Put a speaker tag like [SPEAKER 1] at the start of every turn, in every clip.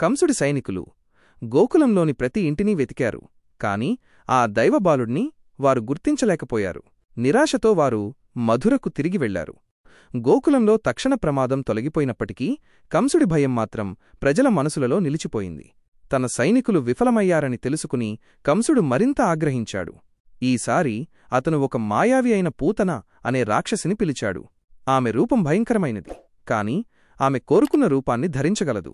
[SPEAKER 1] కంసుడి సైనికులు గోకులంలోని ప్రతి ఇంటినీ వెతికారు, కాని ఆ దైవబాలుడిని వారు గుర్తించలేకపోయారు. నిరాశతో వారు మధురకు తిరిగి వెళ్లారు. గోకులంలో తక్షణ ప్రమాదం తొలగిపోయినప్పటికీ కంసుడి భయం మాత్రం ప్రజల మనసులలో నిలిచిపోయింది. తన సైనికులు విఫలమయ్యారని తెలుసుకుని కంసుడు మరింత ఆగ్రహించాడు. ఈసారి అతను ఒక మాయావి అయిన పూతన అనే రాక్షసిని పిలిచాడు. ఆమె రూపం భయంకరమైనది, కాని ఆమె కోరుకున్న రూపాన్ని ధరించగలదు.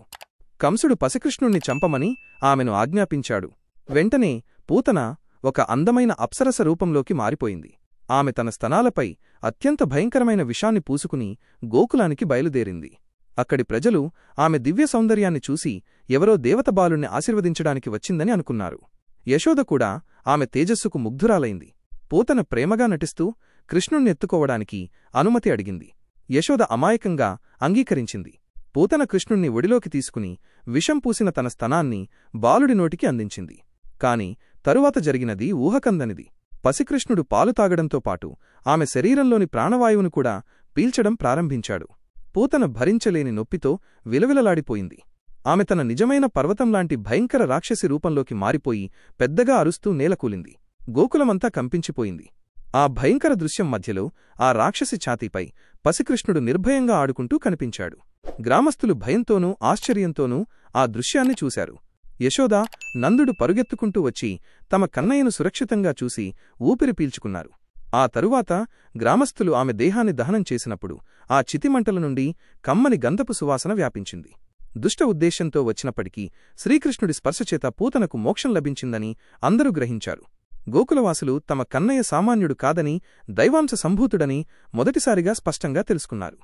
[SPEAKER 1] కంసుడు పసికృష్ణుణ్ణి చంపమని ఆమెను ఆజ్ఞాపించాడు. వెంటనే పూతన ఒక అందమైన అప్సరస రూపంలోకి మారిపోయింది. ఆమె తన స్తనాలపై అత్యంత భయంకరమైన విషాన్ని పూసుకుని గోకులానికి బయలుదేరింది. అక్కడి ప్రజలు ఆమె దివ్య సౌందర్యాన్ని చూసి ఎవరో దేవతబాలుణ్ణి ఆశీర్వదించడానికి వచ్చిందని అనుకున్నారు. యశోద కూడా ఆమె తేజస్సుకు ముగ్ధురాలైంది. పూతన ప్రేమగా నటిస్తూ కృష్ణుణ్ణెత్తుకోవడానికి అనుమతి అడిగింది. యశోద అమాయకంగా అంగీకరించింది. పూతన కృష్ణుణ్ణి ఒడిలోకి తీసుకుని విషం పూసిన తన స్తనాన్ని బాలుడి నోటికి అందించింది. కాని తరువాత జరిగినది ఊహకందనిది. పసికృష్ణుడు పాలు తాగడంతో పాటు ఆమె శరీరంలోని ప్రాణవాయువును కూడా పీల్చడం ప్రారంభించాడు. పూతన భరించలేని నొప్పితో విలవిలలాడిపోయింది. ఆమె తన నిజమైన పర్వతంలాంటి భయంకర రాక్షసి రూపంలోకి మారిపోయి పెద్దగా అరుస్తూ నేలకూలింది. గోకులమంతా కంపించిపోయింది. ఆ భయంకర దృశ్యం మధ్యలో ఆ రాక్షసి ఛాతీపై పసికృష్ణుడు నిర్భయంగా ఆడుకుంటూ కనిపించాడు. గ్రామస్థులు భయంతోనూ ఆశ్చర్యంతోనూ ఆ దృశ్యాన్ని చూశారు. యశోద, నందుడు పరుగెత్తుకుంటూ వచ్చి తమ కన్నయ్యను సురక్షితంగా చూసి ఊపిరి పీల్చుకున్నారు. ఆ తరువాత గ్రామస్థులు ఆమె దేహాన్ని దహనం చేసినప్పుడు ఆ చితిమంటల నుండి కమ్మని గంధపు సువాసన వ్యాపించింది. దుష్ట ఉద్దేశ్యంతో వచ్చినప్పటికీ శ్రీకృష్ణుడి స్పర్శచేత పూతనకు మోక్షం లభించిందని అందరూ గ్రహించారు. గోకులవాసులు తమ కన్నయ్య సామాన్యుడు కాదని, దైవాంశ సంభూతుడని మొదటిసారిగా స్పష్టంగా తెలుసుకున్నారు.